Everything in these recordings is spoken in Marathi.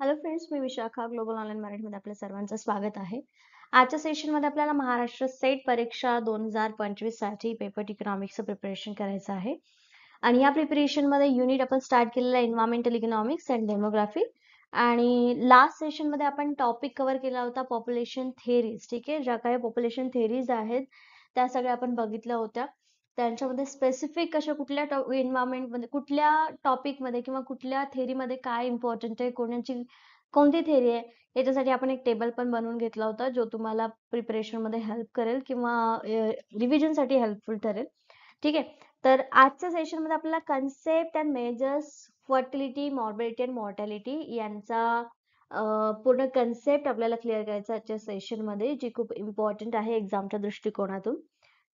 हॅलो फ्रेंड्स, मी विशाखा ग्लोबल ऑनलाईन मराठीमध्ये आपल्या सर्वांचं स्वागत आहे. आजच्या सेशनमध्ये आपल्याला महाराष्ट्र सेट परीक्षा 2025 साठी पेपर इकॉनॉमिक्सचं प्रिपरेशन करायचं आहे. आणि या प्रिपरेशनमध्ये युनिट आपण स्टार्ट केलेला आहे एन्व्हायरमेंटल इकॉनॉमिक्स अँड डेमोग्राफी. आणि लास्ट सेशनमध्ये आपण टॉपिक कव्हर केला होता पॉप्युलेशन थेरीज. ठीक आहे, ज्या काही पॉप्युलेशन थेरीज आहेत त्या सगळ्या आपण बघितल्या होत्या. त्यांच्यामध्ये स्पेसिफिक अशा कुठल्या एन्व्हायरमेंटमध्ये कुठल्या टॉपिकमध्ये किंवा कुठल्या थेरीमध्ये काय इम्पॉर्टंट आहे, कोणती थेरी आहे, याच्यासाठी आपण एक टेबल पण बनवून घेतला होता जो तुम्हाला प्रिपरेशनमध्ये हेल्प करेल किंवा रिव्हिजनसाठी हेल्पफुल ठरेल. ठीक आहे, तर आजच्या सेशनमध्ये आपल्याला concept and measures fertility, morbidity and mortality यांचा पूर्ण कन्सेप्ट आपल्याला क्लिअर करायचा आजच्या सेशनमध्ये, जी खूप इम्पॉर्टंट आहे एक्झामच्या दृष्टिकोनातून.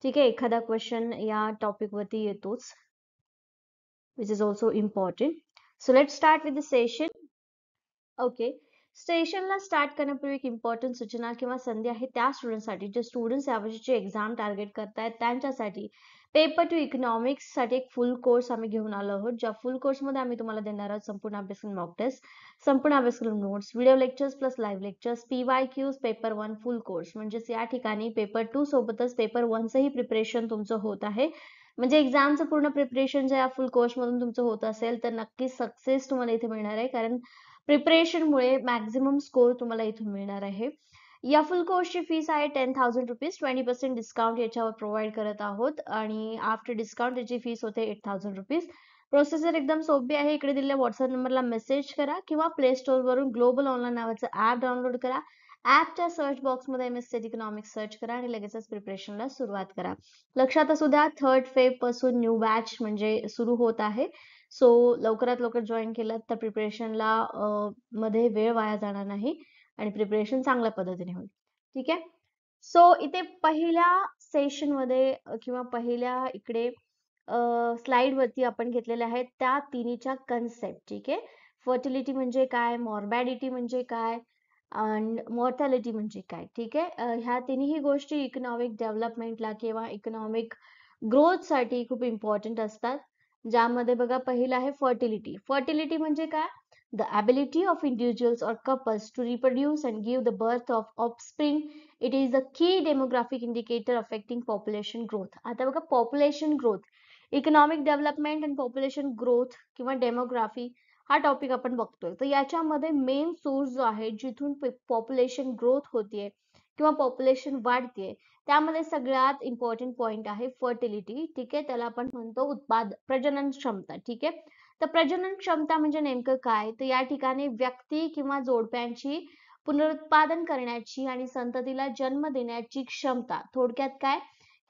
ठीक आहे, एखादा क्वेश्चन या टॉपिक वरती येतोच, which is also important. So let's start with the session. Okay, सेशनला स्टार्ट करण्यापूर्वी एक इम्पॉर्टंट सूचना किंवा संधी आहे त्या स्टुडंटसाठी जे स्टुडंट्स यावर्षीचे एक्झाम टार्गेट करतायत त्यांच्यासाठी. पेपर टू इकॉनॉमिक्स साठी एक फुल कोर्स आम्ही घेऊन आलो आहोत, ज्या फुल कोर्समध्ये आम्ही तुम्हाला देणार आहोत संपूर्ण अभ्यासक्रम मॉक टेस्ट, संपूर्ण अभ्यासक्रम notes, video lectures plus live lectures, PYQs, paper 1 फुल कोर्स. म्हणजेच या ठिकाणी पेपर 2 सोबतच पेपर 1चंही प्रिपरेशन तुमचं होत आहे. म्हणजे एक्झामचं पूर्ण प्रिपरेशन जे या फुल कोर्समधून तुमचं होत असेल तर नक्कीच सक्सेस तुम्हाला इथे मिळणार आहे, कारण प्रिपरेशनमुळे मॅक्झिमम स्कोर तुम्हाला इथून मिळणार आहे. या फुल कोर्सची फीस आहे 10,000 रुपीज. 20% डिस्काउंट याच्यावर प्रोव्हाइड करत आहोत आणि आफ्टर डिस्काउंट याची फीस होते 8,000 रुपीज. प्रोसेसर एकदम सोपी आहे. इकडे दिलेल्या व्हॉट्सअप नंबरला मेसेज करा किंवा प्ले स्टोर वरून ग्लोबल ऑनलाईन नावाचं ऍप डाउनलोड करा. ऍपच्या सर्च बॉक्समध्ये MS इकॉनॉमिक्स सर्च करा आणि लगेचच प्रिपरेशनला सुरुवात करा. लक्षात असू द्या, 3 फेब पासून न्यू बॅच म्हणजे सुरू होत आहे. सो लवकरात लवकर जॉईन केलं तर प्रिपरेशनला मध्ये वेळ वाया जाणार नाही आणि प्रिपरेशन चांगल्या पद्धतीने होईल. ठीक आहे, सो इथे पहिल्या सेशन मध्ये किंवा पहिल्या इकडे स्लाइड वरती आपण घेतलेल्या आहेत त्या तिन्हीच्या कन्सेप्ट. ठीक आहे, फर्टिलिटी म्हणजे काय, मॉर्बॅडिटी म्हणजे काय आणि मॉर्टॅलिटी म्हणजे काय. ठीक आहे, ह्या तिन्ही गोष्टी इकॉनॉमिक डेव्हलपमेंटला किंवा इकॉनॉमिक ग्रोथ साठी खूप इम्पॉर्टंट असतात. ज्यामध्ये बघा पहिलं आहे फर्टिलिटी. फर्टिलिटी म्हणजे काय, the ability of individuals or couples to reproduce and give the birth of offspring. It is a key demographic indicator affecting population growth. आता बघा population growth, economic development and population growth किंवा डेमोग्राफी हा टॉपिक आपण बघतोय. तर याच्यामध्ये मेन सोर्स जो आहे जिथून पॉप्युलेशन ग्रोथ होतीये किंवा पॉप्युलेशन वाढतीये, त्यामध्ये सगळ्यात इम्पॉर्टंट पॉइंट आहे फर्टिलिटी. ठीक आहे, त्याला आपण म्हणतो प्रजनन क्षमता. ठीक आहे, तर प्रजनन क्षमता म्हणजे नेमकं काय, तर या ठिकाणी व्यक्ती किंवा जोडप्यांची पुनरुत्पादन करण्याची आणि संततीला जन्म देण्याची क्षमता. थोडक्यात काय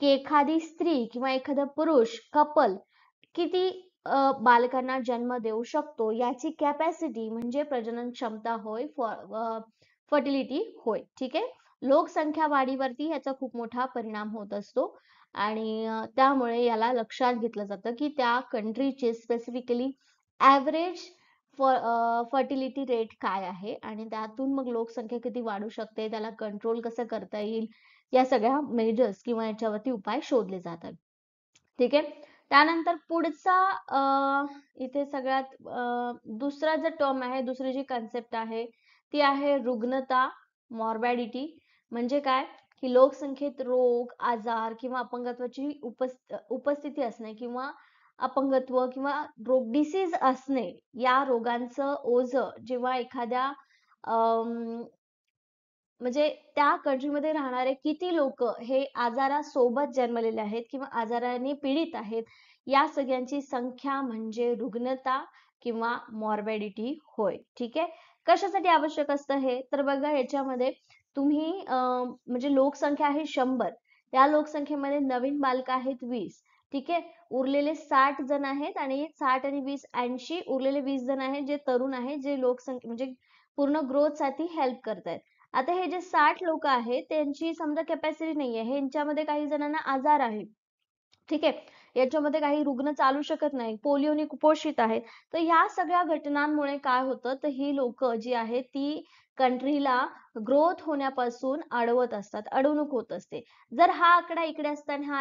की एखादी स्त्री किंवा एखादा पुरुष कपल किती बालकांना जन्म देऊ शकतो याची कॅपॅसिटी म्हणजे प्रजनन क्षमता होय, फर्टिलिटी होय. ठीक आहे, लोकसंख्या वाढीवरती याचा खूप मोठा परिणाम होत असतो आणि त्यामुळे याला लक्षात घेतलं जातं की त्या कंट्रीचे स्पेसिफिकली ॲव्हरेज फर्टिलिटी रेट काय आहे आणि त्यातून मग लोकसंख्या किती वाढू शकते, त्याला कंट्रोल कसं करता येईल, या सगळ्या मेजर्स किंवा याच्यावरती उपाय शोधले जातात. ठीक आहे, त्यानंतर पुढचा इथे सगळ्यात दुसरा जो टर्म आहे, दुसरी जी कन्सेप्ट आहे ती आहे रुग्णता, मॉर्बॅडिटी. म्हणजे काय की लोकसंख्येत रोग, आजार किंवा अपंगत्वाची उपस्थिती असणे किंवा अपंगत्व किंवा डिसीज असणे, या रोगांचं ओझं जेव्हा एखाद्या म्हणजे त्या कंट्रीमध्ये राहणारे किती लोक हे आजारासोबत जन्मलेले आहेत किंवा आजाराने पीडित आहेत, या सगळ्यांची संख्या म्हणजे रुग्णता किंवा मॉर्बॅडिटी होय. ठीक आहे, कशासाठी आवश्यक असतं हे, तर बघा याच्यामध्ये तुम्ही म्हणजे लोकसंख्या आहे 100, त्या लोकसंख्येमध्ये नवीन बालक आहेत 20. ठीक आहे, उरलेले 60 जण आहेत आणि 60 आणि 20 80, उरलेले 20 जण आहेत जे तरुण आहेत, जे लोकसंख्या म्हणजे पूर्ण ग्रोथ साठी हेल्प करतायत. आता हे जे 60 लोक आहेत त्यांची समजा कॅपॅसिटी नाहीये, ह्यांच्यामध्ये काही जणांना आजार आहे. ठीक आहे, याच्यामध्ये काही रुग्ण चालू शकत नाही, पोलिओने कुपोषित आहेत. तर ह्या सगळ्या घटनांमुळे काय होतं, तर ही लोक जी आहेत ती कंट्रीला ग्रोथ होण्यापासून अडवत असतात, अडवणूक होत असते. जर हा आकडा इकडे असता आणि हा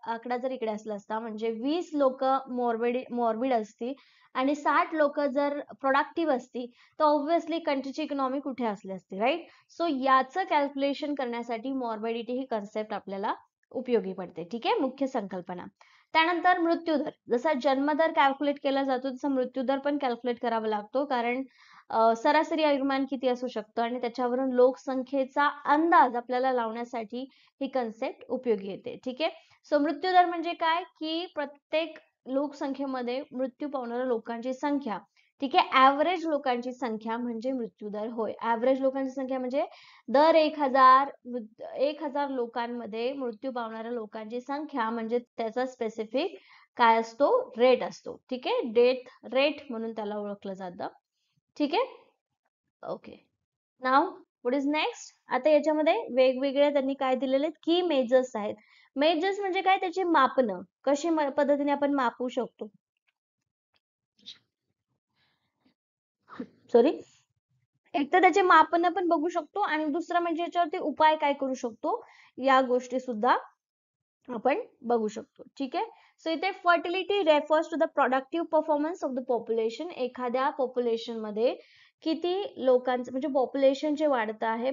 आकडा जर इकडे असला असता, म्हणजे 20 लोक मॉर्बिड असती आणि 60 लोक जर प्रोडक्टिव्ह असती, तर ऑब्व्हियसली कंट्रीची इकॉनॉमी कुठे असली असती, राईट? सो याचं कॅल्क्युलेशन करण्यासाठी मॉर्बिडिटी ही कन्सेप्ट आपल्याला उपयोगी पडते. ठीक आहे, मुख्य संकल्पना. त्यानंतर मृत्यूदर. जसा जन्मदर कॅल्क्युलेट केला जातो तसा मृत्यूदर पण कॅल्क्युलेट करावा लागतो, कारण सरासरी आयुर्मान किती असू शकतं आणि त्याच्यावरून लोकसंख्येचा अंदाज आपल्याला लावण्यासाठी ही कन्सेप्ट उपयोगी येते. ठीक आहे, सो मृत्यूदर म्हणजे काय, की प्रत्येक लोकसंख्येमध्ये मृत्यू पावणाऱ्या लोकांची संख्या. ठीक आहे, ऍव्हरेज लोकांची संख्या म्हणजे मृत्यूदर होय. ऍव्हरेज लोकांची संख्या म्हणजे दर 1000 लोकांमध्ये मृत्यू पावणाऱ्या लोकांची संख्या म्हणजे त्याचा स्पेसिफिक काय असतो, रेट असतो. ठीक आहे, डेथ रेट म्हणून त्याला ओळखलं जातं. ठीक आहे, okay. Now what is next. आता याच्यामध्ये वेगवेगळे त्यांनी काय दिलेले की मेजर्स आहेत. मेजर्स म्हणजे काय, त्याची मापनं कशी पद्धतीने आपण मापू शकतो. सॉरी, एक तर त्याचे मापन पण बघू शकतो आणि दुसरं म्हणजे याच्यावरती उपाय काय करू शकतो, या गोष्टी सुद्धा आपण बघू शकतो. ठीक आहे, सो इथे fertility refers to the productive performance of the population. एखाद्या पॉप्युलेशन मध्ये किती लोकांचं म्हणजे पॉप्युलेशन जे वाढत आहे,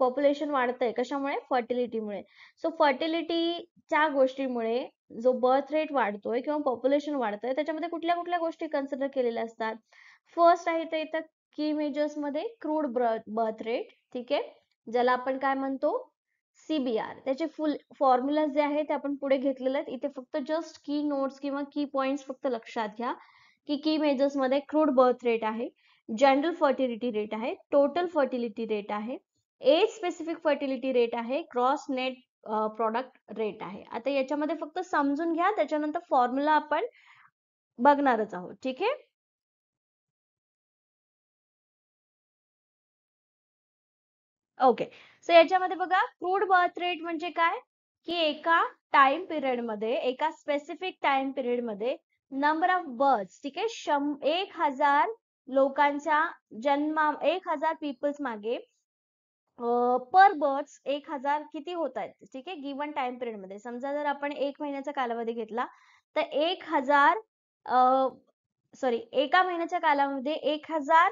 पॉप्युलेशन वाढतंय कशामुळे, फर्टिलिटीमुळे. सो फर्टिलिटीच्या गोष्टीमुळे जो बर्थ रेट वाढतोय किंवा पॉप्युलेशन वाढतंय त्याच्यामध्ये कुठल्या कुठल्या गोष्टी कन्सिडर केलेल्या असतात. फर्स्ट आहे ते इथं की मेजर्स मध्ये क्रूड बर्थ रेट. ठीक आहे, ज्याला आपण काय म्हणतो, CBR. त्याचे फुल फॉर्म्युला जे आहे ते आपण पुढे घेतलेले आहेत. इथे फक्त जस्ट की नोट्स किंवा की पॉइंट्स फक्त लक्षात घ्या की की मेजर्स मध्ये क्रूड बर्थ रेट आहे, जनरल फर्टिलिटी रेट आहे, टोटल फर्टिलिटी रेट आहे, एज स्पेसिफिक फर्टिलिटी रेट आहे, क्रॉस नेट प्रॉडक्ट रेट आहे. आता याच्यामध्ये फक्त समजून घ्या, त्याच्यानंतर फॉर्म्युला आपण बघणारच आहोत. ठीक आहे, ओके. सो याच्यामध्ये बघा, क्रूड बर्थ रेट म्हणजे काय, की एका टाइम पिरियड मध्ये, एका स्पेसिफिक टाइम पिरियड मध्ये नंबर ऑफ बर्थ. ठीक आहे, 1000 लोकांच्या जन्मा, 1000 पीपल्स मागे पर बर्ड्स 1000 किती होत आहेत. ठीक आहे, गिवन टाइम पिरियड मध्ये. समजा जर आपण 1 महिन्याचा कालावधी घेतला तर 1000 सॉरी, एका महिन्याच्या कालावधीमध्ये 1000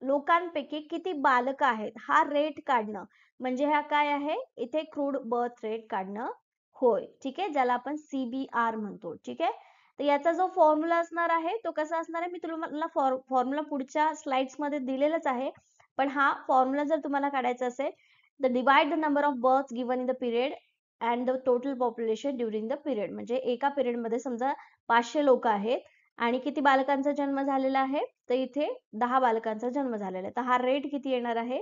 लोकांपैकी किती बालक आहेत हा रेट काढणं म्हणजे हा काय आहे, इथे क्रूड बर्थ रेट काढणं होय. ठीक आहे, ज्याला आपण CBR म्हणतो. ठीक आहे, तर याचा जो फॉर्म्युला असणार आहे तो कसा असणार आहे, मी तुम्हाला फॉर्म्युला पुढच्या स्लाइड्स मध्ये दिलेलाच आहे. पण हा फॉर्म्युला जर तुम्हाला काढायचा असेल तर divide the number of birth given in the period and the total population during the period. म्हणजे एका पिरियड मध्ये समजा 500 लोक आहेत आणि किती बालकांचा जन्म झालेला आहे, तर इथे 10 बालकांचा जन्म झालेला आहे. तर हा रेट किती येणार आहे,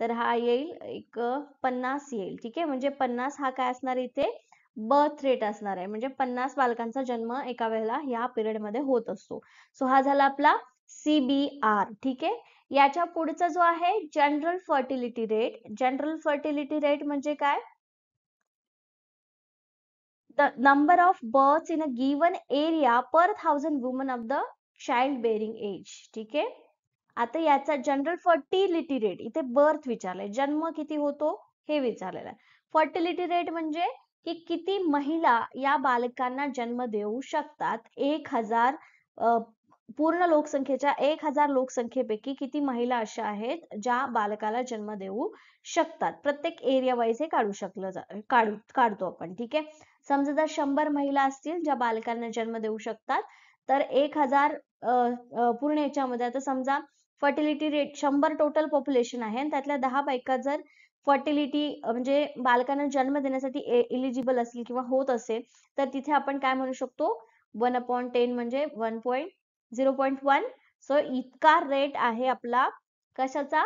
तर हा येईल एक 50 येईल. ठीक आहे, म्हणजे 50 हा काय असणार इथे बर्थ रेट असणार आहे, म्हणजे 50 बालकांचा जन्म एका वेळेला या पिरियड मध्ये होत असतो. सो हा झाला आपला CBR. ठीक आहे, याच्या पुढचा जो आहे general fertility rate. General fertility rate म्हणजे काय, the number of births in a given area per 1000 women of the childbearing age. ठीक आहे, आता याचा जनरल फर्टिलिटी रेट, इथे बर्थ विचारलंय, जन्म किती होतो हे विचारलेलं आहे. फर्टिलिटी रेट म्हणजे की किती महिला या बालकांना जन्म देऊ शकतात. 1000 पूर्ण लोकसंख्येच्या 1000 लोकसंख्येपैकी किती महिला अशा आहेत ज्या बालकाला जन्म देऊ शकतात. प्रत्येक एरिया वाईज हे काढतो आपण. ठीक आहे, समजा जर 100 महिला असतील ज्या बालकांना जन्म देऊ शकतात, तर 1000 पूर्ण याच्यामध्ये, आता समजा फर्टिलिटी रेट 100 टोटल पॉप्युलेशन आहे आणि त्यातल्या 10 बायका जर फर्टिलिटी म्हणजे बालकांना जन्म देण्यासाठी एलिजिबल असतील किंवा होत असेल, तर तिथे आपण काय म्हणू शकतो, 1/10 म्हणजे 0.1. सो इतका रेट आहे आपला कशाचा,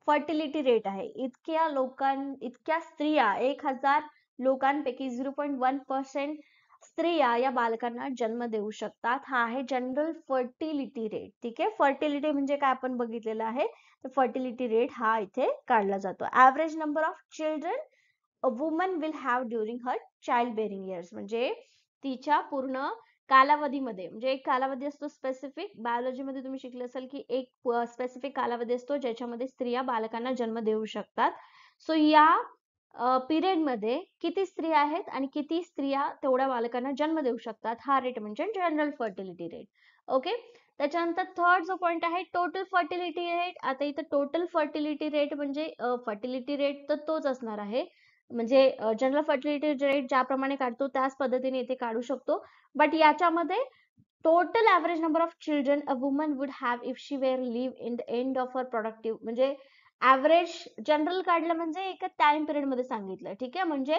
फर्टिलिटी रेट आहे. इतक्या स्त्रिया 1000 लोकांपैकी 0.1% स्त्रिया या बालकांना जन्म देऊ शकतात. हा आहे जनरल फर्टिलिटी रेट. ठीक आहे, फर्टिलिटी म्हणजे काय आपण बघितलेलं आहे, तर फर्टिलिटी रेट हा इथे काढला जातो. Average number of children a woman will have during her child bearing years, म्हणजे तिच्या पूर्ण कालावधीमध्ये, म्हणजे एक कालावधी असतो स्पेसिफिक, बायोलॉजीमध्ये तुम्ही शिकले असाल की एक स्पेसिफिक कालावधी असतो ज्याच्यामध्ये स्त्रिया बालकांना जन्म देऊ शकतात. सो या पिरियड मध्ये किती स्त्रिया आहेत आणि किती स्त्रिया तेवढ्या बालकांना जन्म देऊ शकतात, हा रेट म्हणजे जनरल फर्टिलिटी रेट. ओके. त्याच्यानंतर थर्ड जो पॉइंट आहे टोटल फर्टिलिटी रेट. आता इथं टोटल फर्टिलिटी रेट म्हणजे फर्टिलिटी रेट तर तोच असणार आहे, म्हणजे जनरल फर्टिलिटी रेट ज्याप्रमाणे काढतो त्याच पद्धतीने इथे काढू शकतो. बट याच्यामध्ये total average number of children a woman would have if she were live in the end of her productive, म्हणजे ॲव्हरेज जनरल काढलं म्हणजे एका टाइम पिरियड मध्ये सांगितलं. ठीक आहे. म्हणजे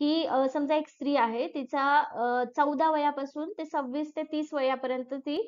की समजा एक स्त्री आहे, तिचा 14 वयापासून ते 26 ते 30 वयापर्यंत ती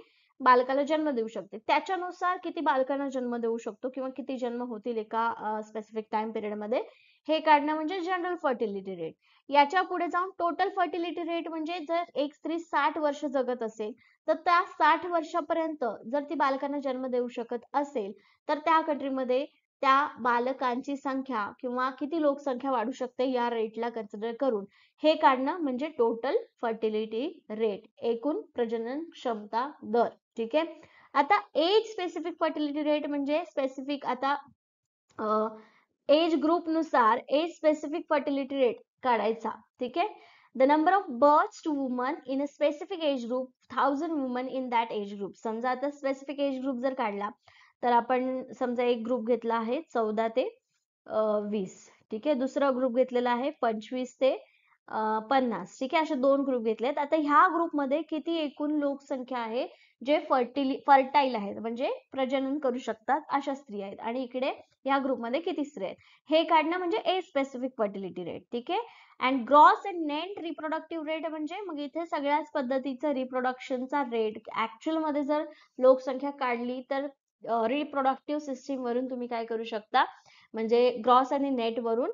बालकाला जन्म देऊ शकते. त्याच्यानुसार किती बालकांना जन्म देऊ शकतो किंवा किती जन्म होतील एका स्पेसिफिक टाइम पिरियड मध्ये, हे काढणं म्हणजे जनरल फर्टिलिटी रेट. याच्या पुढे जाऊन टोटल फर्टिलिटी रेट म्हणजे जर एक स्त्री 60 वर्ष जगत असेल तर त्या 60 वर्षापर्यंत जर ती बालकांना जन्म देऊ शकत असेल तर त्या कंट्रीमध्ये त्या बालकांची संख्या किंवा किती लोकसंख्या वाढू शकते या रेटला कन्सिडर करून हे काढणं म्हणजे टोटल फर्टिलिटी रेट, एकूण प्रजनन क्षमता दर. ठीक आहे. आता एज स्पेसिफिक फर्टिलिटी रेट म्हणजे स्पेसिफिक आता एज ग्रुप नुसार एज स्पेसिफिक फर्टिलिटी रेट काढायचा. ठीक आहे. The number of births to woman in a specific age group 1000 woman in that age group. समजा आता स्पेसिफिक एज ग्रुप जर काढला तर आपण समजा एक ग्रुप घेतला आहे 14 ते 20. ठीक आहे. दुसरा ग्रुप घेतलेला आहे 25 ते 50. ठीक आहे. असे दोन ग्रुप घेतलेत. आता ह्या ग्रुपमध्ये किती एकूण लोकसंख्या आहे जे फर्टाईल आहेत, म्हणजे प्रजनन करू शकतात अशा स्त्री आहेत, आणि इकडे या ग्रुपमध्ये किती स्त्री आहेत हे काढणं म्हणजे एज स्पेसिफिक फर्टिलिटी रेट. ठीक आहे. And gross and net reproductive rate म्हणजे मग इथे सगळ्याच पद्धतीचा रिप्रोडक्शनचा रेट, ऍक्च्युअल मध्ये जर लोकसंख्या काढली तर रिप्रोडक्टिव्ह सिस्टीम वरून तुम्ही काय करू शकता, म्हणजे ग्रॉस आणि नेट वरून.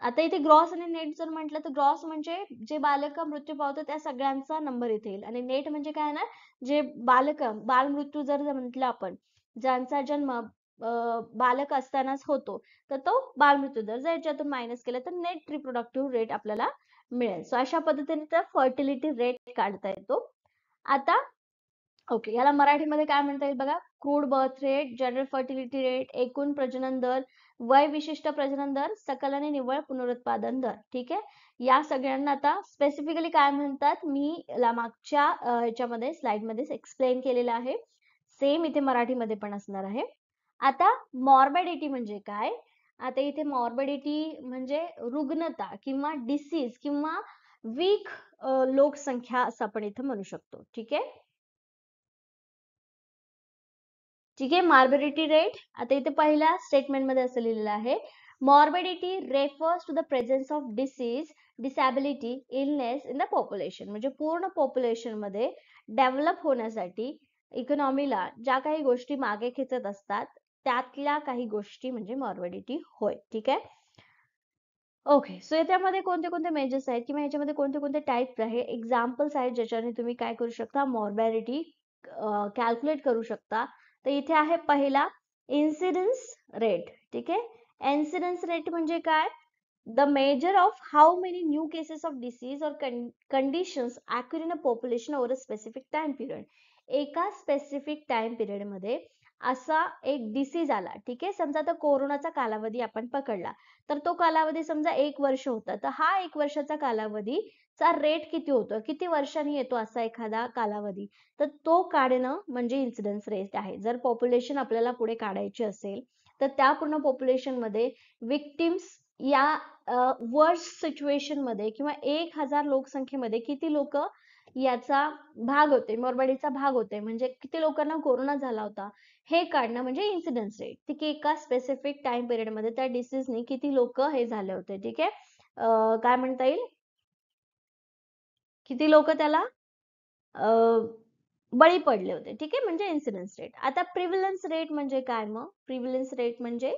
आता इथे ग्रॉस आणि नेट जर म्हटलं तर ग्रॉस म्हणजे जे बालक मृत्यू पावतो त्या सगळ्यांचा नंबर इथे येईल, आणि नेट म्हणजे काय ना, जे बाल मृत्यू जर म्हटलं आपण, ज्यांचा जन्म बालक असतानाच होतो तर तो बाल मृत्यू दर, जर याच्यातून मायनस केलं तर नेट रिप्रोडक्टिव्ह रेट आपल्याला मिळेल. सो अशा पद्धतीने तर फर्टिलिटी रेट काढता येतो. आता ओके, याला मराठीमध्ये काय म्हणता येईल बघा. Crude birth rate, general fertility rate, एकूण प्रजनन दर, वय विशिष्ट प्रजनन दर, सकल आणि निव्वळ पुनरुत्पादन दर. ठीक आहे. या सगळ्यांना आता स्पेसिफिकली काय म्हणतात मी मागच्या याच्यामध्ये स्लाइडमध्ये एक्सप्लेन केलेलं आहे. सेम इथे मराठीमध्ये पण असणार आहे. आता मॉर्बिडिटी म्हणजे काय. आता इथे मॉर्बिडिटी म्हणजे रुग्णता किंवा डिसीज किंवा वीक लोकसंख्या असं आपण इथे म्हणू शकतो. ठीक आहे. ठीक आहे. मॉर्बिडिटी रेट आता इथे पहिल्या स्टेटमेंट मध्ये असं लिहिलेलं आहे, morbidity refers to the presence of disease, disability, illness in the population, म्हणजे पूर्ण पॉप्युलेशन मध्ये डेव्हलप होण्यासाठी इकॉनॉमीला ज्या काही गोष्टी मागे खेचत असतात त्यातल्या काही गोष्टी म्हणजे मॉर्बिडिटी होय. ठीक आहे. ओके. सो याच्यामध्ये कोणते कोणते मेजर्स आहेत किंवा याच्यामध्ये कोणते कोणते टाइप्स आहे, एक्झाम्पल्स आहेत ज्याच्याने तुम्ही काय करू शकता, मॉर्बिडिटी कॅल्क्युलेट करू शकता. तर इथे आहे पहिला इन्सिडन्स रेट. ठीक आहे. इन्सिडन्स रेट म्हणजे काय, the measure of how many new cases of disease or conditions occur in a population over a specific time period. एका स्पेसिफिक टाइम पिरियड मध्ये असा एक डिसीज आला. ठीक आहे. समजा आता कोरोनाचा कालावधी आपण पकडला तर तो कालावधी समजा 1 वर्ष होता, तर हा 1 वर्षाचा कालावधीचा रेट किती होतं, किती वर्षांनी येतो असा एखादा कालावधी, तर तो काढणं म्हणजे इन्सिडन्स रेट आहे. जर पॉप्युलेशन आपल्याला पुढे काढायची असेल तर त्या पूर्ण पॉप्युलेशन मध्ये विक्टिम्स या वर्स्ट सिच्युएशन मध्ये किंवा 1000 लोकसंख्येमध्ये किती लोक याचा भाग होते, मॉर्बिडिटीचा भाग होते, म्हणजे किती लोकांना कोरोना झाला होता हे काढणं म्हणजे इन्सिडन्स रेट. ठीक आहे. एका स्पेसिफिक टाइम पिरियड मध्ये त्या डिसीजने किती लोक हे झाले होते. ठीक आहे. काय म्हणता येईल, किती लोक त्याला बळी पडले होते. ठीक आहे. म्हणजे इन्सिडन्स रेट. आता प्रिव्हलन्स रेट म्हणजे काय, मग प्रिव्हलन्स रेट म्हणजे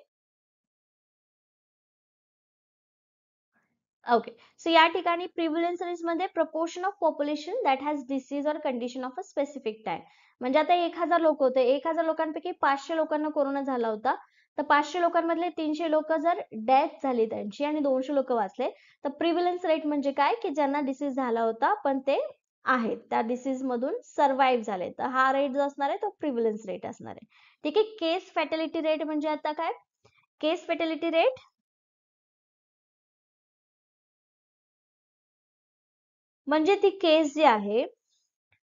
ओके. सो या ठिकाणी प्रिव्हलन्स रेट मध्ये proportion of population that has disease or condition of a specific time. म्हणजे आता 1000 लोक होते, 1000 लोकांपैकी 500 लोकांना कोरोना झाला होता, तर 500 लोकांमधले 300 लोक जर डेथ झाली त्यांची आणि 200 लोक वाचले, तर प्रिव्हलन्स रेट म्हणजे काय, की ज्यांना डिसीज झाला होता पण ते आहेत, त्या डिसीज मधून सर्व्हाइव्ह झाले, तर हा रेट जो असणार आहे तो प्रिव्हलन्स रेट असणार आहे. ठीक आहे. केस फॅटॅलिटी रेट म्हणजे आता काय, केस फॅटॅलिटी रेट म्हणजे ती केस जी आहे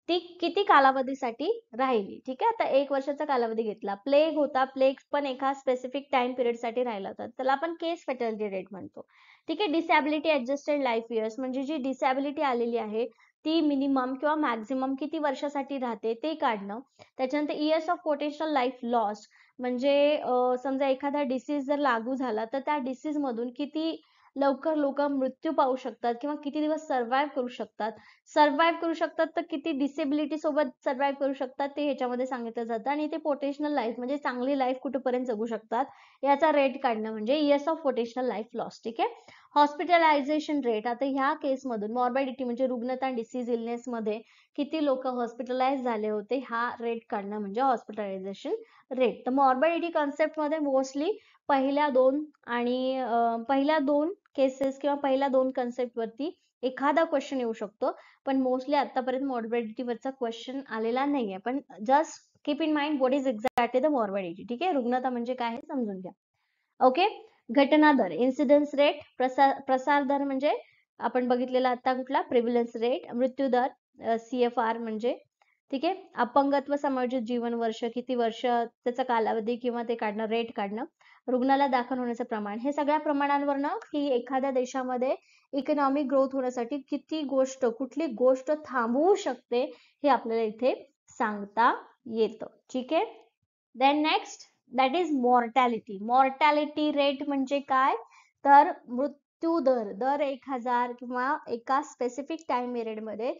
ती किती कालावधीसाठी राहिली. ठीक आहे. आता 1 वर्षाचा कालावधी घेतला, प्लेग होता, प्लेग पण एका स्पेसिफिक टाइम पिरियड साठी राहिला होता, त्याला आपण केस फॅटॅलिटी रेट म्हणतो. ठीक आहे. डिसॅबिलिटी ऍडजस्टेड लाईफ इयर्स म्हणजे जी डिसॅबिलिटी आलेली आहे ती मिनिमम किंवा मॅक्झिमम किती वर्षासाठी राहते ते काढणं. त्याच्यानंतर years of potential life loss म्हणजे समजा एखादा डिसीज जर लागू झाला तर त्या डिसीज मधून किती लवकर लोक मृत्यू पावू शकतात किंवा किती दिवस सर्व्हाइव्ह करू शकतात. सर्व्हाइव्ह करू शकतात तर किती डिसेबिलिटी सोबत सर्व्हाइव्ह करू शकतात ते ह्याच्यामध्ये सांगितलं जातं. आणि ते पोटेन्शियल लाईफ म्हणजे चांगली लाईफ कुठेपर्यंत जगू शकतात याचा रेट काढणं म्हणजे years of potential life loss. ठीक आहे. हॉस्पिटलायझेशन रेट, आता ह्या केस मधून मॉर्बिडिटी म्हणजे रुग्णता डिसीज इलनेस मध्ये किती लोक हॉस्पिटलाइज झाले होते हा रेट काढणं म्हणजे हॉस्पिटलायझेशन रेट. तर मॉर्बिडिटी कन्सेप्ट मध्ये मोस्टली पहिल्या दोन केसेस किंवा पहिल्या दोन कन्सेप्ट वरती एखादा क्वेश्चन येऊ शकतो, पण मोस्टली आतापर्यंत मॉर्बिडिटी वरचा क्वेश्चन आलेला नाहीये. पण just keep in mind what is exactly the morbidity. ठीक आहे. रुग्णता म्हणजे काय हे समजून घ्या. ओके. घटना दर, इन्सिडेन्स रेट, प्रसार दर म्हणजे आपण बघितलेला आता कुठला, प्रिव्हलन्स रेट, मृत्यू दर CFR म्हणजे. ठीक आहे. अपंगत्व समायोजित जीवन वर्ष किती वर्ष त्याचा कालावधी किंवा ते काढणं, रेट काढणं. रुग्णाला दाखल होण्याचं प्रमाण, हे सगळ्या प्रमाणांवरनं की एखाद्या देशामध्ये इकॉनॉमिक ग्रोथ होण्यासाठी किती गोष्ट, कुठली गोष्ट थांबवू शकते हे आपल्याला इथे सांगता येतं. ठीक आहे. Then next that is mortality. Mortality rate म्हणजे काय, तर मृत्यू दर, दर 1000 किंवा एका स्पेसिफिक टाइम पिरियड मध्ये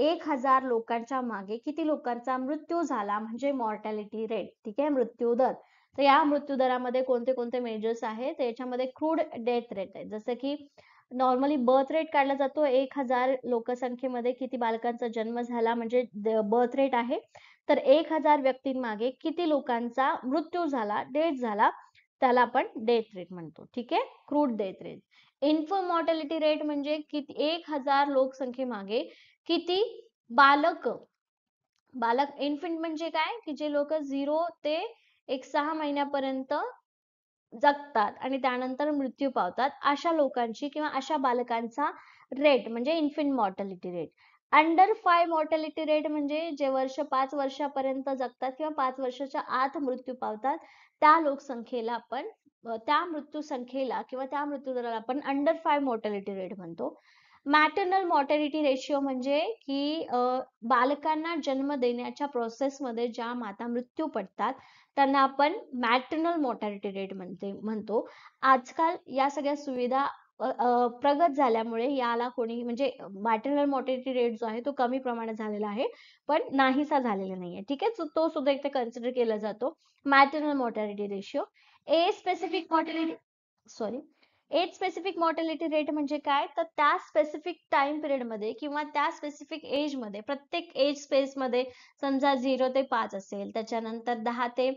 1000 लोकांच्या मागे किती लोकांचा मृत्यू झाला म्हणजे मॉर्टॅलिटी रेट. ठीक आहे. मृत्यू दर. तर या मृत्यू दरामध्ये कोणते कोणते मेजर्स आहेत, याच्यामध्ये क्रूड डेथ रेट आहे, जसं की नॉर्मली बर्थ रेट काढला जातो 1000 लोकसंख्येमध्ये किती बालकांचा जन्म झाला म्हणजे बर्थ रेट आहे. तर 1000 व्यक्तींमागे किती लोकांचा मृत्यू झाला, डेथ झाला, त्याला आपण डेथ रेट म्हणतो. ठीक आहे. Crude death rate. Infant mortality rate म्हणजे किती 1000 लोकसंख्येमागे किती बालक, इन्फंट म्हणजे काय, की जे लोक 0 ते 6 महिन्यापर्यंत जगतात आणि त्यानंतर मृत्यू पावतात अशा लोकांची किंवा अशा बालकांचा रेट म्हणजे infant mortality rate. Under 5 mortality rate म्हणजे जे 5 वर्षापर्यंत जगतात किंवा 5 वर्षाच्या आत मृत्यू पावतात त्या लोकसंख्येला आपण त्या मृत्यू संख्येला किंवा त्या मृत्यू दराला आपण अंडर 5 मॉर्टॅलिटी रेट म्हणतो. मॅटर्नल मॉर्टॅलिटी रेशिओ म्हणजे की बालकांना जन्म देण्याच्या प्रोसेसमध्ये ज्या माता मृत्यू पडतात त्यांना आपण मॅटर्नल मॉर्टॅलिटी रेट म्हणतो. आजकाल या सगळ्या सुविधा प्रगत झाल्यामुळे याला कोणी म्हणजे मॅटर्नल मॉर्टॅलिटी रेट जो आहे तो कमी प्रमाणात झालेला आहे, पण नाहीसा झालेला नाहीये. ठीक आहे. तो सुद्धा एक कन्सिडर केला जातो maternal mortality ratio. Age specific mortality sorry age specific mortality rate म्हणजे काय, तर त्या स्पेसिफिक टाइम पिरियड मध्ये किंवा त्या स्पेसिफिक एज मध्ये, प्रत्येक एज स्पेस मध्ये समजा 0 ते 5 असेल, त्याच्यानंतर 10 ते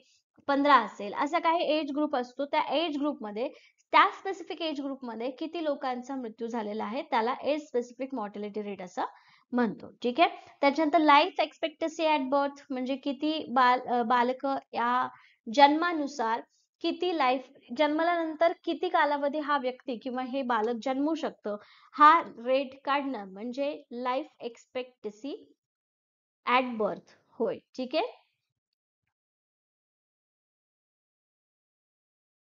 15 असेल, असा काही एज ग्रुप असतो. त्या एज ग्रुपमध्ये, त्या स्पेसिफिक एज ग्रुपमध्ये किती लोकांचा मृत्यू झालेला आहे त्याला एज स्पेसिफिक मॉर्टॅलिटी रेट असं म्हणतो. ठीक आहे. त्याच्यानंतर लाईफ एक्सपेक्टन्सी ऍट बर्थ म्हणजे किती बालक या जन्मानुसार किती लाईफ, जन्मल्यानंतर किती कालावधी हा व्यक्ती किंवा हे बालक जन्मू शकतं हा रेट काढणं म्हणजे लाईफ एक्सपेक्टन्सी ऍट बर्थ होय. ठीक आहे.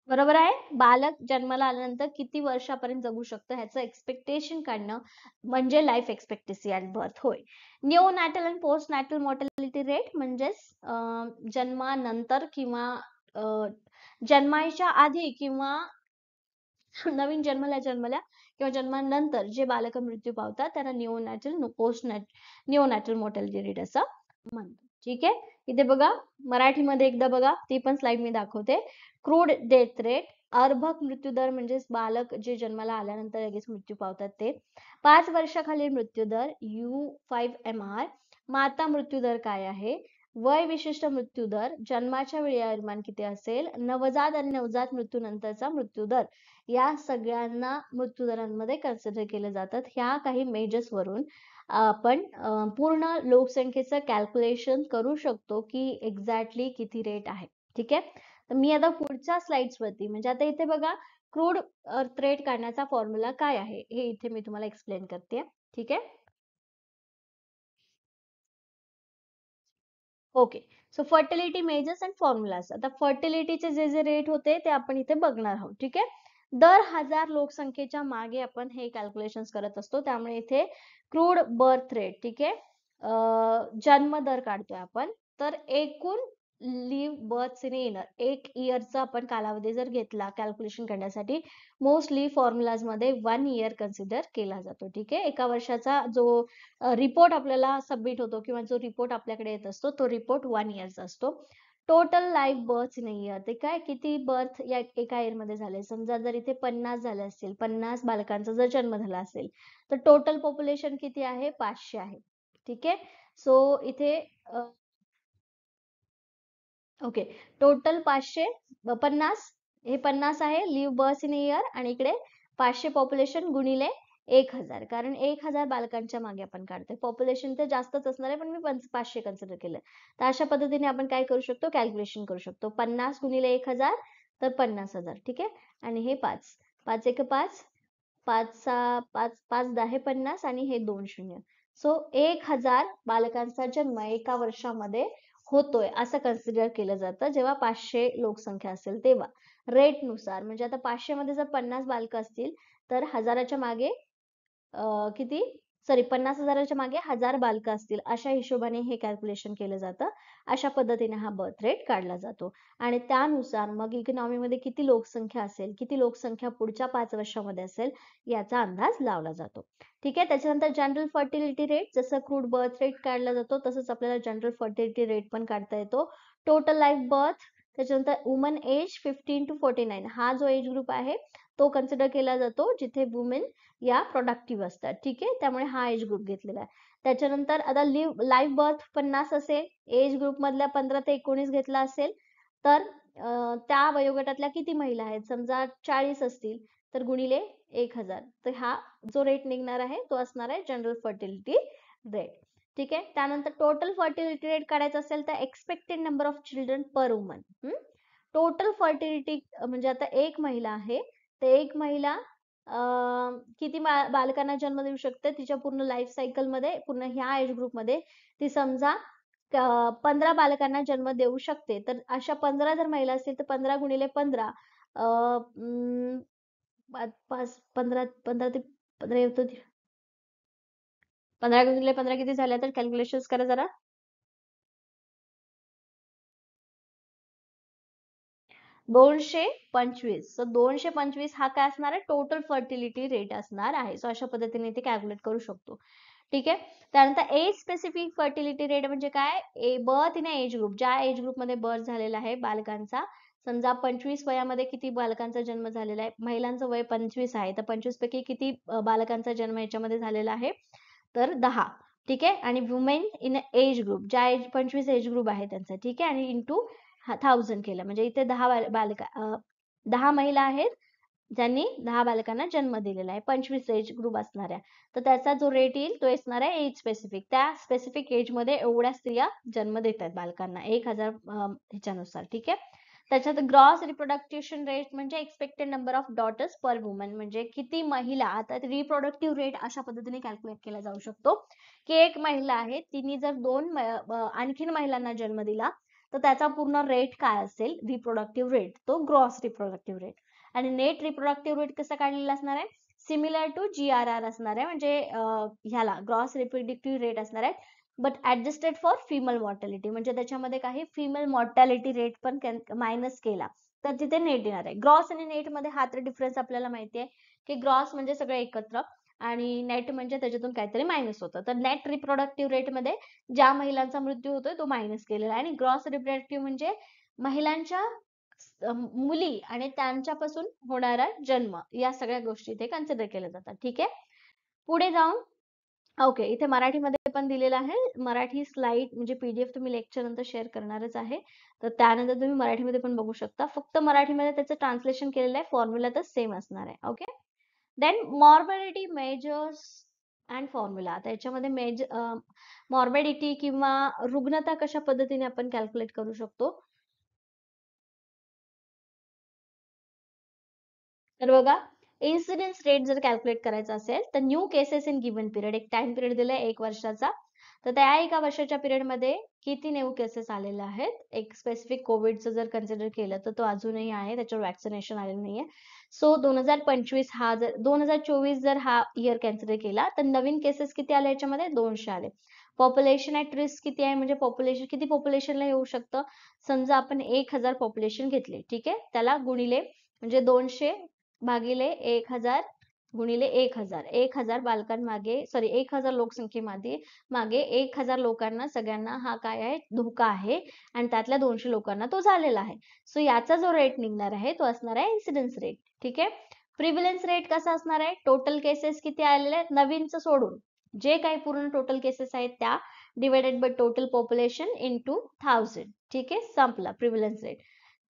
बरोबर आहे. बालक जन्माला आल्यानंतर किती वर्षापर्यंत जगू शकतं ह्याचं एक्सपेक्टेशन काढणं म्हणजे लाईफ एक्सपेक्टन्सी ऍट बर्थ होय. न्यू नॅटल आणि पोस्ट नॅटल मॉर्टॅलिटी रेट म्हणजेच जन्मानंतर किंवा जन्माच्या आधी किंवा नवीन जन्मल्या किंवा जन्मानंतर जे बालक मृत्यू पावतात त्यांना निओनॅटल पोस्ट निओनॅटल मॉर्टॅलिटी रेट असं म्हणतो. ठीक आहे. इथे बघा मराठीमध्ये एकदा बघा, ती पण स्लाइड मी दाखवते. क्रूड डेथ रेट, अर्भक मृत्यू दर म्हणजे बालक जे जन्माला आल्यानंतर लगेच मृत्यू पावतात ते. 5 वर्षाखालील मृत्यू दर U5MR. माता मृत्यू दर काय आहे, वय विशिष्ट मृत्यू दर, जन्माच्या वेळी आयुर्मान किती असेल, नवजात आणि नवजात मृत्यूनंतरचा मृत्यू दर, या सगळ्यांना मृत्यू दरांमध्ये कन्सिडर केले जातात. ह्या काही मेजर्स वरून आपण पूर्ण लोकसंख्येचं कॅल्क्युलेशन करू शकतो की एक्झॅक्टली किती रेट आहे. ठीक आहे. तर मी आता पुढच्या स्लाइड्स वरती, म्हणजे आता इथे बघा क्रूड अर्थ रेट काढण्याचा फॉर्म्युला काय आहे हे इथे मी तुम्हाला एक्सप्लेन करते. ठीक आहे. Okay. So fertility measures and formulas. आता फर्टिलिटीचे जे जे रेट होते ते आपण इथे बघणार आहोत. ठीक आहे. दर 1000 लोकसंख्येच्या मागे आपण हे कॅल्क्युलेशन करत असतो. त्यामुळे इथे क्रूड बर्थ रेट, ठीक आहे, जन्म दर काढतोय आपण. तर एकूण लिव्ह बर्थ इन इयर, एक इयरचा आपण कालावधी जर घेतला कॅल्क्युलेशन करण्यासाठी, मोस्टली फॉर्म्युलाज मध्ये 1 इयर कन्सिडर केला जातो. ठीक आहे. एका वर्षाचा जो रिपोर्ट आपल्याला सबमिट होतो किंवा जो रिपोर्ट आपल्याकडे येत असतो तो रिपोर्ट 1 इयरचा असतो. Total life birth in year, ते काय किती बर्थ या एका इयर मध्ये झाले. समजा जर इथे 50 झाले असतील, 50 बालकांचा जर जन्म झाला असेल, तर टोटल पॉप्युलेशन किती आहे, 500 आहे. ठीक आहे. सो इथे ओके, टोटल 550, हे 50 आहे लिव्ह बर्थ इन इयर, आणि इकडे 500 पॉप्युलेशन गुणिले 1000, कारण 1000 बालकांच्या मागे आपण काढतोय. पॉप्युलेशन तर जास्तच असणार आहे, पण मी 500 कन्सिडर केलं. तर अशा पद्धतीने आपण काय करू शकतो, कॅल्क्युलेशन करू शकतो. 50 गुणिले 1000 तर 50,000. ठीक आहे. आणि हे 5, 5 एक 5, 5 5 5 10 50, आणि हे 2 शून्य. सो 1000 बालकांचा जन्म एका वर्षामध्ये होतोय असं कन्सिडर केलं जातं जेव्हा 500 लोकसंख्या असेल तेव्हा. रेट नुसार, म्हणजे आता 500 मध्ये जर 50 बालकं असतील तर हजाराच्या मागे किती, सॉरी, 50,000च्या मागे 1000 बालकं असतील, अशा हिशोबाने हे कॅल्क्युलेशन केलं जातं. अशा पद्धतीने हा बर्थ रेट काढला जातो. आणि त्यानुसार मग इकॉनॉमीमध्ये किती लोकसंख्या असेल, किती लोकसंख्या पुढच्या 5 वर्षामध्ये असेल, याचा अंदाज लावला जातो. ठीक आहे. त्याच्यानंतर जनरल फर्टिलिटी रेट, जसं क्रूड बर्थ रेट काढला जातो तसंच आपल्याला जनरल फर्टिलिटी रेट पण काढता येतो. टोटल लाईफ बर्थ, त्याच्यानंतर वुमन एज 15 to 49, हा जो एज ग्रुप आहे तो कन्सिडर केला जातो जिथे वुमेन या प्रोडक्टिव्ह असतात. ठीक आहे. त्यामुळे हा एज ग्रुप घेतलेला आहे. त्याच्यानंतर आता लाईफ बर्थ 50 असेल, एज ग्रुप मधल्या 15 ते 19 घेतला असेल, तर त्या वयोगटातल्या किती महिला आहेत, समजा 40 असतील तर गुणिले 1000, तर हा जो रेट निघणार आहे तो असणार आहे जनरल फर्टिलिटी रेट. ठीक आहे. त्यानंतर टोटल फर्टिलिटी रेट काढायचा असेल तर expected number of children per woman. Total fertility म्हणजे आता एक महिला आहे, तर एक महिला किती बालकांना जन्म देऊ शकते तिच्या पूर्ण लाईफ सायकल मध्ये, पूर्ण ह्या एज ग्रुप मध्ये ती समजा 15 बालकांना जन्म देऊ शकते. तर अशा 15 जर महिला असतील तर 15 गुणिले 15, 15 15 ते 15 येतो, 15 गुणिले 15 किती झाल्या, तर कॅल्क्युलेशन करा जरा. 225. सो 225 हा काय असणार आहे, टोटल फर्टिलिटी रेट असणार आहे. सो अशा पद्धतीने इथे कॅल्क्युलेट करू शकतो. ठीक आहे. त्यानंतर एज स्पेसिफिक फर्टिलिटी रेट म्हणजे काय, बर्थ इन एज ग्रुप, ज्या एज ग्रुप मध्ये बर्थ झालेला आहे बालकांचा, समजा 25 वयामध्ये किती बालकांचा जन्म झालेला आहे, महिलांचं वय 25 आहे, तर 25 पैकी किती बालकांचा जन्म याच्यामध्ये झालेला आहे, तर 10. ठीक आहे. आणि वुमेन इन एज ग्रुप, ज्या 25 एज ग्रुप आहे त्यांचा, ठीक आहे, आणि इंटू 1000 केलं, म्हणजे इथे 10 महिला आहेत ज्यांनी 10 बालकांना जन्म दिलेला आहे, 25 एज ग्रुप असणाऱ्या, तर त्याचा जो रेट येईल तो असणार आहे एज स्पेसिफिक. त्या स्पेसिफिक एज मध्ये एवढ्या स्त्रिया जन्म देतात बालकांना 1000 ह्याच्यानुसार. ठीक आहे. त्याच्यात ग्रॉस रिप्रोडक्टिव्ह रेट म्हणजे expected number of daughters per woman, म्हणजे किती महिला, आता रिप्रोडक्टिव्ह रेट अशा पद्धतीने कॅल्क्युलेट केला जाऊ शकतो की एक महिला आहे, तिने जर आणखीन महिलांना जन्म दिला तर त्याचा पूर्ण रेट काय असेल, रिप्रोडक्टिव्ह रेट, तो ग्रॉस रिप्रोडक्टिव्ह रेट. आणि नेट रिप्रोडक्टिव्ह रेट कसा काढलेला असणार आहे, सिमिलर टू GRR असणार आहे, म्हणजे ह्याला ग्रॉस रिप्रोडक्टिव्ह रेट असणार आहे, but adjusted for female mortality, म्हणजे त्याच्यामध्ये काही फिमेल मॉर्टॅलिटी रेट पण मायनस केला तर तिथे नेट येणार आहे. ग्रॉस आणि नेट मध्ये हा तर डिफरन्स आपल्याला माहिती आहे की ग्रॉस म्हणजे सगळं एकत्र आणि नेट म्हणजे त्याच्यातून काहीतरी मायनस होतं. तर नेट रिप्रोडक्टिव्ह रेट मध्ये ज्या महिलांचा मृत्यू होतोय तो मायनस केलेला आहे, आणि ग्रॉस रिप्रोडक्टिव्ह म्हणजे महिलांच्या मुली आणि त्यांच्यापासून होणारा जन्म, या सगळ्या गोष्टी इथे कन्सिडर केल्या जातात. ठीक आहे. पुढे जाऊन ओके, इथे मराठीमध्ये पण दिलेलं आहे. मराठी स्लाइड म्हणजे पीडीएफ तुम्ही लेक्चर नंतर शेअर करणारच आहे. तर त्यानंतर तुम्ही मराठीमध्ये पण बघू शकता. फक्त मराठीमध्ये त्याचं ट्रान्सलेशन केलेलं आहे. फॉर्म्युला तर सेम असणार आहे. Okay. Then morbidity measures and formula. आता याच्यामध्ये मॉर्बिडिटी किंवा रुग्णता कशा पद्धतीने आपण कॅल्क्युलेट करू शकतो. तर बघा, इन्सिडेन्स रेट जर कॅल्क्युलेट करायचा असेल तर new cases in given period, एक टाइम पिरियड दिलाय 1 वर्षाचा. तर त्या 1 वर्षाच्या पिरियडमध्ये किती न्यू केसेस आलेले आहेत. एक स्पेसिफिक कोविडचं जर कन्सिडर केलं तर तो अजूनही आहे, त्याच्यावर वॅक्सिनेशन आलेलं नाहीये. सो 2025 हा जर 2024 जर हा इयर कन्सिडर केला तर नवीन केसेस किती आले याच्यामध्ये 200 आले. पॉप्युलेशन ऍट रिस्क किती आहे, म्हणजे पॉप्युलेशन किती पॉप्युलेशनला येऊ शकतं. समजा आपण 1000 पॉप्युलेशन घेतले, ठीक आहे, त्याला गुणिले म्हणजे 200 भागिले 1000 गुणिले 1000 बालकांमागे, सॉरी 1000 लोकसंख्येमध्ये मागे 1000 लोकांना सगळ्यांना हा काय आहे, धोका आहे, आणि त्यातल्या 200 लोकांना तो झालेला आहे. सो याचा जो रेट निघणार आहे तो असणार आहे इन्सिडेन्स रेट. ठीक आहे. प्रिव्हिलन्स रेट कसा असणार आहे, टोटल केसेस किती आलेले आहेत नवीनचं सोडून, जे काही पूर्ण टोटल केसेस आहेत त्या divided by total population into 1000. ठीक आहे, संपला प्रिव्हिलन्स रेट.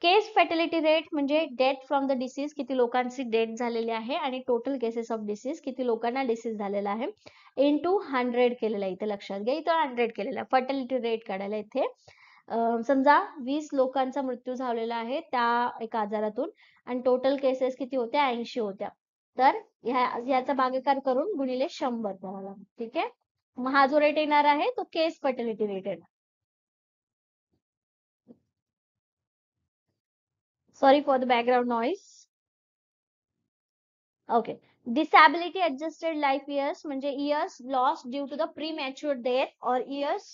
केस फॅटॅलिटी रेट म्हणजे डेथ फ्रॉम द डिसीज, किती लोकांची डेथ झालेली आहे, आणि टोटल केसेस ऑफ डिसीज, किती लोकांना डिसीज झालेला आहे, इंटू 100 केलेला आहे. इथे लक्षात घ्या, इथं 100 केलेला आहे. फर्टिलिटी रेट काढायला इथे समजा 20 लोकांचा मृत्यू झालेला आहे त्या एका आजारातून, आणि टोटल केसेस किती होत्या, 80 होत्या. तर ह्याचा भागाकार करून गुणिले 100 करायला. ठीक आहे. मग हा जो रेट येणार आहे तो केस फर्टिलिटी रेट येणार. Sorry for the background noise. Okay. Disability adjusted life years म्हणजे years lost due to the premature death और years.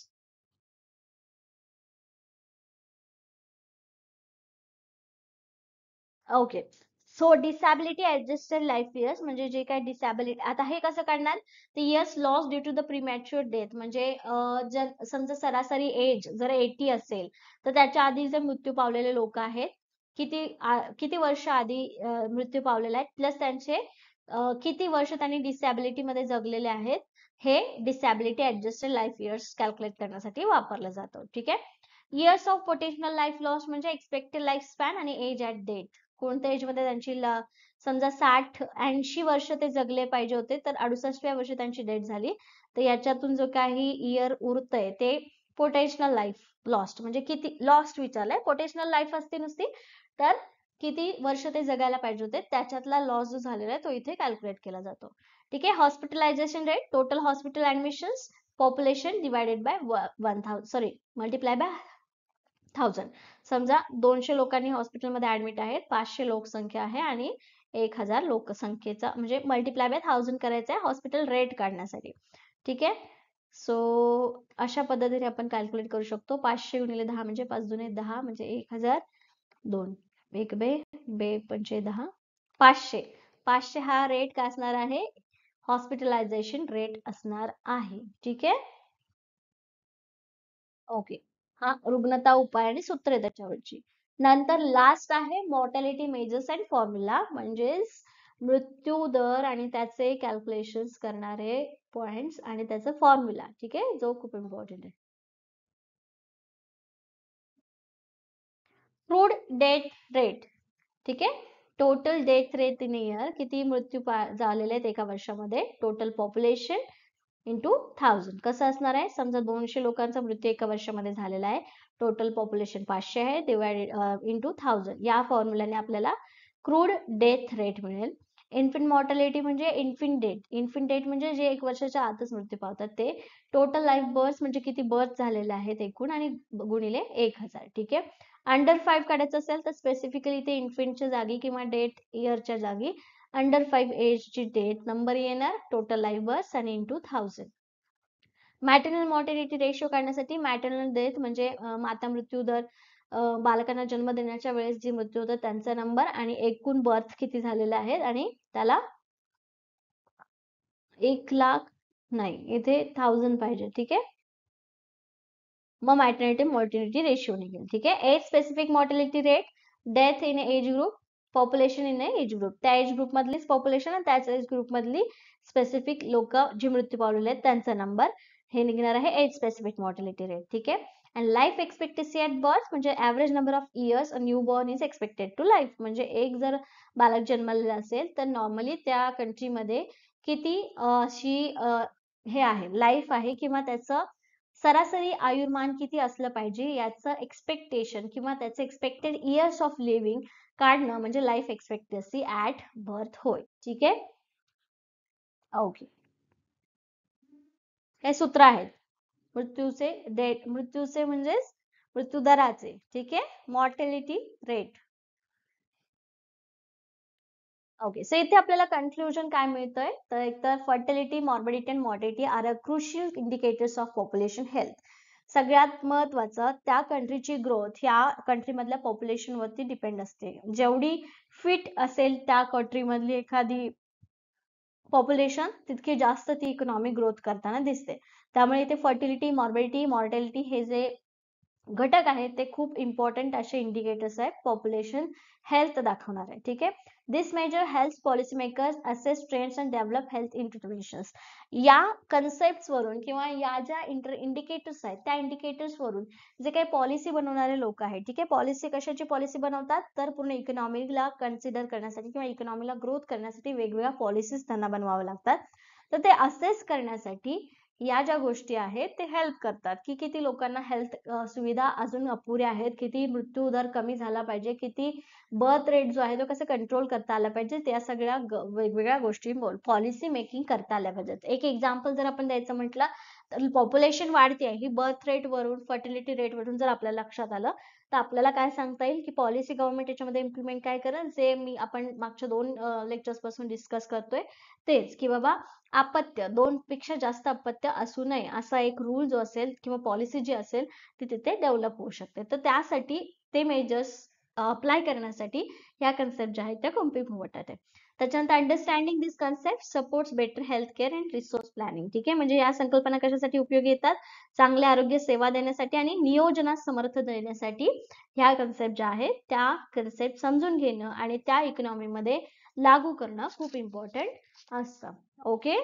Okay. So disability adjusted life years म्हणजे जे काही डिसॅबिलिटी, आता हे कसं काढणार, ते years loss due to the premature death म्हणजे जर समजा सरासरी एज जर 80 असेल तर त्याच्या आधी जे मृत्यू पावलेले लोक आहेत, किती वर्ष आधी मृत्यू पावलेले आहेत, प्लस त्यांचे किती वर्ष त्यांनी डिसॅबिलिटी मध्ये जगलेले आहेत, हे disability adjusted life years calculate करण्यासाठी वापरलं जातं. ठीक आहे. Years of potential life loss म्हणजे एक्सपेक्टेड लाईफ स्पॅन आणि एज ऍट डेथ. कोणत्या एज मध्ये त्यांची समजा 60-80 वर्ष ते जगले पाहिजे होते, तर 68व्या वर्षी त्यांची डेथ झाली, तर याच्यातून जो काही इयर उरतंय ते पोटेन्शियल लाईफ लॉस्ट, म्हणजे किती लॉस्ट विचारलंय, पोटेन्शियल लाईफ असते नुसती, तर किती वर्ष ते जगायला पाहिजे होते त्याच्यातला लॉस जो झालेला आहे तो इथे कॅल्क्युलेट केला जातो. ठीक आहे. Hospitalisation rate, total hospital admissions population divided by 1000, sorry multiply by 1000. समजा 200 लोकांनी हॉस्पिटलमध्ये ऍडमिट आहेत, 500 लोकसंख्या आहे, आणि 1000 लोकसंख्येचा म्हणजे मल्टिप्लाय बाय 1000 करायचं आहे हॉस्पिटल रेट काढण्यासाठी. ठीक आहे. सो अशा पद्धतीने आपण कॅल्क्युलेट करू शकतो. 500 गुणिले 10 म्हणजे 5 दुने 10 म्हणजे 1000, 2 एक बे बे पंचे 10, 500. 500 हा रेट काय असणार आहे, हॉस्पिटलायझेशन रेट असणार आहे. ठीक आहे. ओके. हा रुग्णता उपाय आणि सूत्रे त्याच्यावरची. नंतर लास्ट आहे मॉर्टॅलिटी मेजर्स अँड फॉर्म्युला, म्हणजेच मृत्यू दर आणि त्याचे कॅल्क्युलेशन्स करणारे पॉइंट्स आणि त्याचा फॉर्म्युला. ठीक आहे, जो खूप इम्पॉर्टंट आहे. Crude death rate. ठीक आहे. Total death rate in year, किती मृत्यू झालेले आहेत एका वर्षामध्ये, टोटल पॉप्युलेशन इंटू 1000. कसं असणार आहे, समजा 200 लोकांचा मृत्यू एका वर्षामध्ये झालेला आहे, टोटल पॉप्युलेशन 500 आहे, डिवायडेड इंटू 1000. या फॉर्म्युलाने आपल्याला क्रूड डेथ रेट मिळेल. इन्फंट मॉर्टॅलिटी म्हणजे इन्फंट डेट म्हणजे जे 1 वर्षाच्या आतच मृत्यू पावतात ते. टोटल लाईफ बर्थ म्हणजे किती बर्थ झालेले आहेत एकूण, आणि गुणिले 1000. ठीक आहे. अंडर 5 काढायचं असेल तर स्पेसिफिकली ते इन्फंटच्या जागी किंवा डेथ इयरच्या जागी अंडर 5 एजची डेथ नंबर येणार, टोटल लाईफ बर्थ आणि इंटू 1000. मॅटर्नल मॉर्टॅलिटी रेशो काढण्यासाठी मॅटर्नल डेथ म्हणजे माता मृत्यू दर, बालकांना जन्म देण्याच्या वेळेस जी मृत्यू होतात त्यांचा नंबर, आणि एकूण बर्थ किती झालेले आहेत, आणि त्याला 1 लाख नाही, इथे 1000 पाहिजे. ठीक आहे. मग मॅटर्निटी मॉर्टॅलिटी रेशिओ निघेल. ठीक आहे. Age specific mortality rate, death in age group population in age group, त्या एज ग्रुप मधलीच पॉप्युलेशन आणि त्याच एज ग्रुप मधली स्पेसिफिक लोक जी मृत्यू पावलेले आहेत त्यांचा नंबर, हे निघणार आहे एज स्पेसिफिक मॉर्टॅलिटी रेट. ठीक आहे. And life expectancy at birth म्हणजे average number of years a newborn is expected to life, म्हणजे एक जर बालक जन्मलेला असेल तर नॉर्मली त्या कंट्रीमध्ये किती अशी हे आहे लाईफ आहे किंवा त्याचं सरासरी आयुर्मान किती असलं पाहिजे याचं एक्सपेक्टेशन किंवा त्याचं एक्सपेक्टेड इयर्स ऑफ लिव्हिंग काढणं म्हणजे लाईफ एक्सपेक्टन्सी ॲट बर्थ होय. ठीक आहे. ओके. हे सूत्र आहेत मृत्यूचे डेट, मृत्यूचे म्हणजेच मृत्यूदराचे. ठीक आहे. Mortality rate. ओके. सो इथे आपल्याला कन्क्लुजन काय मिळतंय, तर एकतर fertility, morbidity and mortality are a crucial indicators of population health. सगळ्यात महत्वाचं त्या कंट्रीची ग्रोथ ह्या कंट्रीमधल्या पॉप्युलेशन वरती डिपेंड असते. जेवढी फिट असेल त्या कंट्रीमधली एखादी पॉप्युलेशन तितकी जास्त ती इकॉनॉमिक ग्रोथ करताना दिसते. त्यामुळे इथे फर्टिलिटी, मॉर्बिडिटी, मॉर्टॅलिटी हे जे घटक आहेत ते खूप इम्पॉर्टंट असे इंडिकेटर्स आहेत पॉप्युलेशन हेल्थ दाखवणार आहे. ठीक आहे. This major health policy makers assess trends and develop health interventions. या कन्सेप्ट वरून किंवा या ज्या इंडिकेटर्स आहेत त्या इंडिकेटर्स वरून जे काही पॉलिसी बनवणारे लोक आहेत, ठीक आहे, पॉलिसी कशाची पॉलिसी बनवतात तर पूर्ण इकॉनॉमीला कन्सिडर करण्यासाठी किंवा इकॉनॉमीला ग्रोथ करण्यासाठी वेगवेगळ्या पॉलिसीज त्यांना बनवाव्या लागतात. तर ते असेस करण्यासाठी या ज्या गोष्टी आहेत ते हेल्प करतात की किती लोकांना हेल्थ सुविधा अजून अपुऱ्या आहेत, किती मृत्यू दर कमी झाला पाहिजे, किती बर्थ रेट जो आहे तो कसं कंट्रोल करता आला पाहिजे, त्या सगळ्या वेगवेगळ्या गोष्टी पॉलिसी मेकिंग करता आल्या पाहिजेत. एक एक्झाम्पल जर आपण द्यायचं म्हटलं तर पॉप्युलेशन वाढते ही बर्थ रेट वरून, फर्टिलिटी रेट वरून जर आपल्याला लक्षात आलं तर आपल्याला काय सांगता येईल की पॉलिसी गव्हर्नमेंट याच्यामध्ये इम्प्लिमेंट काय करेल, जे मी आपण मागच्या 2 लेक्चर्स पासून डिस्कस करतोय तेच, की बाबा अपत्य 2 पेक्षा जास्त अपत्य असू नये असा एक रूल जो असेल किंवा पॉलिसी जी असेल ती तिथे डेव्हलप होऊ शकते. तर त्यासाठी ते मेजर्स अप्लाय करण्यासाठी ह्या कन्सेप्ट ज्या आहेत त्या खूप इम्पॉर्टंट आहे. त्याच्यानंतर understanding this concept supports better health care and resource planning. ठीक आहे. म्हणजे या संकल्पना कशासाठी उपयोगी येतात, चांगले आरोग्य सेवा देण्यासाठी आणि नियोजनास समर्थ देण्यासाठी ह्या कन्सेप्ट ज्या आहेत त्या कन्सेप्ट समजून घेणं आणि त्या इकॉनॉमीमध्ये लागू करणं खूप इम्पॉर्टंट असतं. Okay.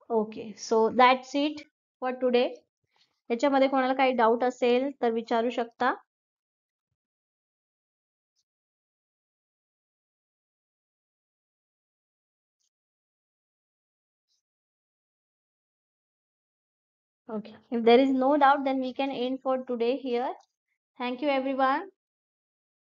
Okay. So that's it for today. याच्यामध्ये कोणाला काही डाऊट असेल तर विचारू शकता. Okay. If there is no doubt, then we can end for today here. Thank you, everyone.